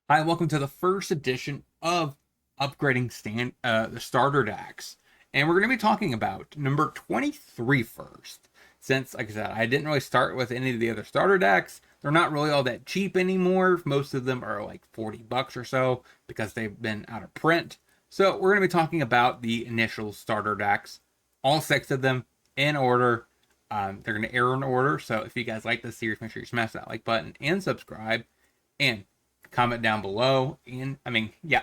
Hi, welcome to the first edition of upgrading the starter decks. And we're going to be talking about number 23 first. Since, like I said, I didn't really start with any of the other starter decks. They're not really all that cheap anymore. Most of them are like 40 bucks or so because they've been out of print. So we're going to be talking about the initial starter decks, all six of them in order. They're going to air in order. So if you guys like this series, make sure you smash that like button and subscribe. And comment down below. And I mean, yeah,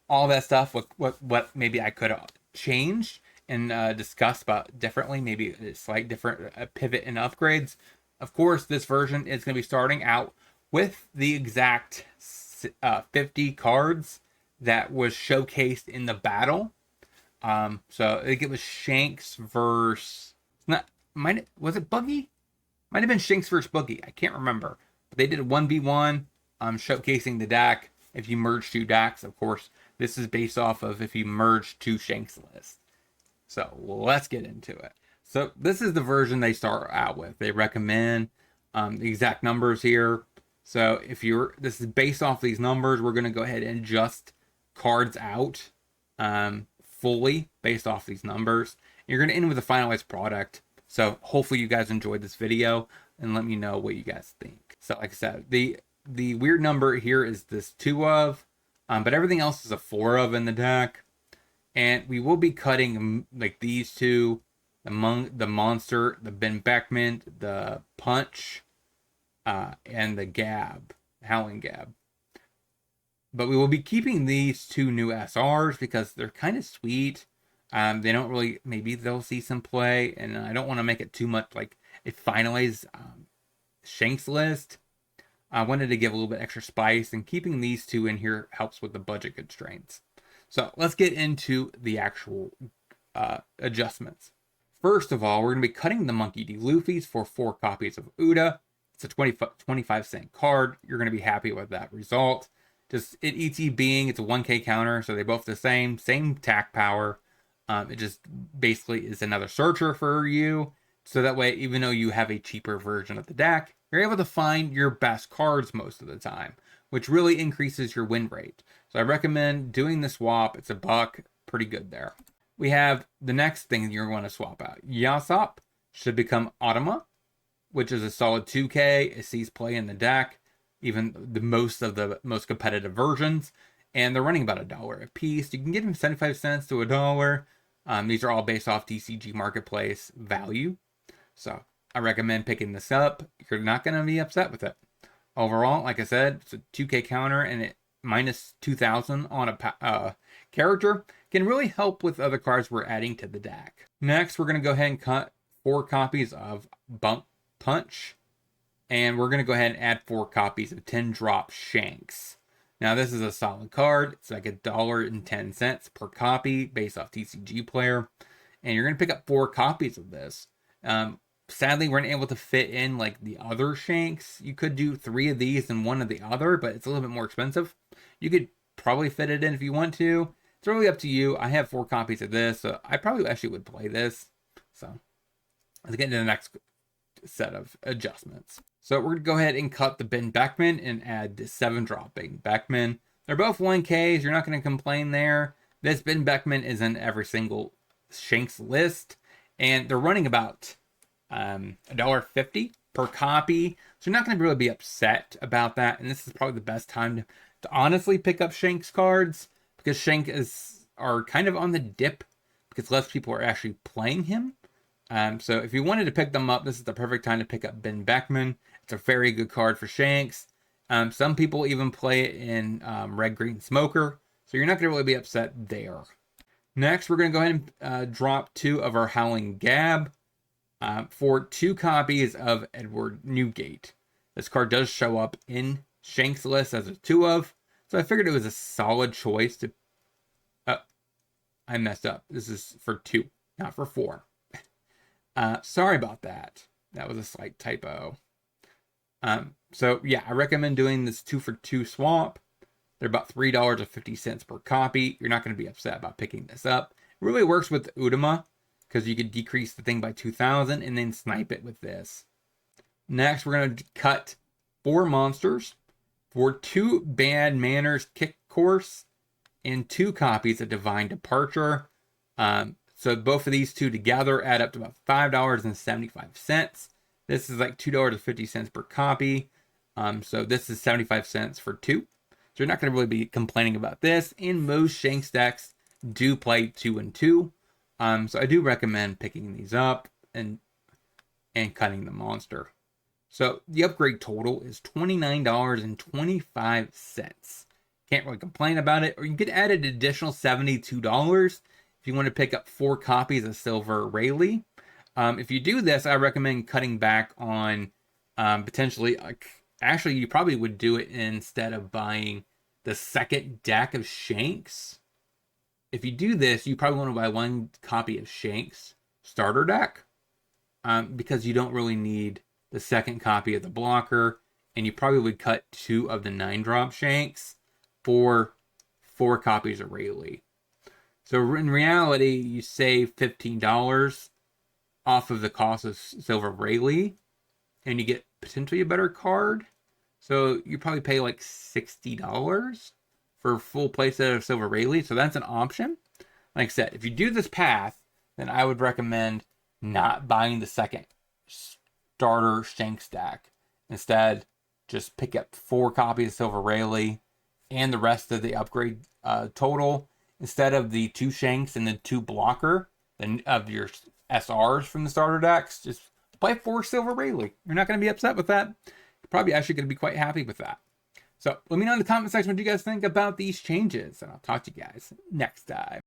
all that stuff. What maybe I could have changed and discussed about differently. Maybe a slight different pivot and upgrades. Of course, this version is going to be starting out with the exact 50 cards that was showcased in the battle. So I think it was Shanks versus not might was it Boogie? Might have been Shanks versus Boogie. I can't remember. But they did a 1v1 showcasing the deck. If you merge two decks, of course, this is based off of if you merge two Shanks list. So let's get into it. So this is the version they start out with. They recommend the exact numbers here. So if this is based off these numbers, we're going to go ahead and adjust cards out fully based off these numbers. You're going to end with a finalized product. So hopefully you guys enjoyed this video and let me know what you guys think. So like I said, the weird number here is this 2 of, but everything else is a 4 of in the deck. And we will be cutting like these two, the monster, the Ben Beckman, the punch, and the Gab, Howling Gab. But we will be keeping these two new SRs because they're kind of sweet. They don't really, maybe they'll see some play, and I don't want to make it too much like a finalized Shanks list. I wanted to give a little bit extra spice, and keeping these two in here helps with the budget constraints. So let's get into the actual adjustments. First of all, we're going to be cutting the Monkey D. Luffy's for 4 copies of Uda. It's a 25-cent card. You're going to be happy with that result. Just it eats E being, it's a 1k counter, so they're both the same attack power. It just basically is another searcher for you. So that way, even though you have a cheaper version of the deck, you're able to find your best cards most of the time, which really increases your win rate. So I recommend doing the swap. It's $1, pretty good there. We have the next thing you're going to swap out. Yasop should become Automa, which is a solid 2k. It sees play in the deck, even the most competitive versions. And they're running about $1 a piece. You can get them 75 cents to $1. These are all based off TCG marketplace value. So I recommend picking this up. You're not going to be upset with it. Overall, like I said, it's a 2k counter and it minus 2,000 on a character can really help with other cards we're adding to the deck. Next, we're going to go ahead and cut 4 copies of Bump Punch. And we're going to go ahead and add 4 copies of 10-drop Shanks. Now, this is a solid card. It's like $1.10 per copy based off TCG player. And you're going to pick up 4 copies of this. Sadly, we're not able to fit in like the other Shanks. You could do 3 of these and 1 of the other, but it's a little bit more expensive. You could probably fit it in if you want to. It's really up to you. I have 4 copies of this, so I probably actually would play this. So let's get into the next set of adjustments. So we're going to go ahead and cut the Ben Beckman and add the 7-drop Ben Beckman. They're both 1Ks. You're not going to complain there. This Ben Beckman is in every single Shanks list, and they're running about $1.50 per copy. So you're not going to really be upset about that. And this is probably the best time to honestly pick up Shanks cards because Shanks are kind of on the dip because less people are actually playing him. So if you wanted to pick them up, this is the perfect time to pick up Ben Beckman. It's a very good card for Shanks. Some people even play it in Red Green Smoker. So you're not going to really be upset there. Next, we're going to go ahead and drop 2 of our Howling Gab for 2 copies of Edward Newgate. This card does show up in Shanks' list as a 2 of. So I figured it was a solid choice to... I messed up. This is for 2, not for 4. Sorry about that. That was a slight typo. So yeah, I recommend doing this 2 for 2 swap. They're about $3.50 per copy. You're not going to be upset about picking this up. It really works with Udama because you could decrease the thing by 2,000 and then snipe it with this. Next, we're going to cut 4 monsters For 2 Bad Manners Kick Course and 2 copies of Divine Departure. So both of these two together add up to about $5.75. This is like $2.50 per copy. So this is 75 cents for 2. So you're not going to really be complaining about this. And most Shanks decks do play 2 and 2. So I do recommend picking these up and cutting the monster. So the upgrade total is $29.25. Can't really complain about it. Or you could add an additional $72 if you want to pick up 4 copies of Silver Rayleigh. If you do this, I recommend cutting back on potentially... actually, you probably would do it instead of buying the second deck of Shanks. If you do this, you probably want to buy 1 copy of Shanks starter deck because you don't really need the second copy of the blocker, and you probably would cut 2 of the 9-drop Shanks for 4 copies of Rayleigh. So in reality, you save $15 off of the cost of Silver Rayleigh, and you get potentially a better card. So you probably pay like $60 for a full playset of Silver Rayleigh. So that's an option. Like I said, if you do this path, then I would recommend not buying the second starter Shanks deck. Instead, just pick up 4 copies of Silver Rayleigh and the rest of the upgrade total. Instead of the 2 Shanks and the 2 blocker of your SRs from the starter decks, just play 4 Silver Rayleigh. You're not going to be upset with that. You're probably actually going to be quite happy with that. So let me know in the comment section what you guys think about these changes, and I'll talk to you guys next time.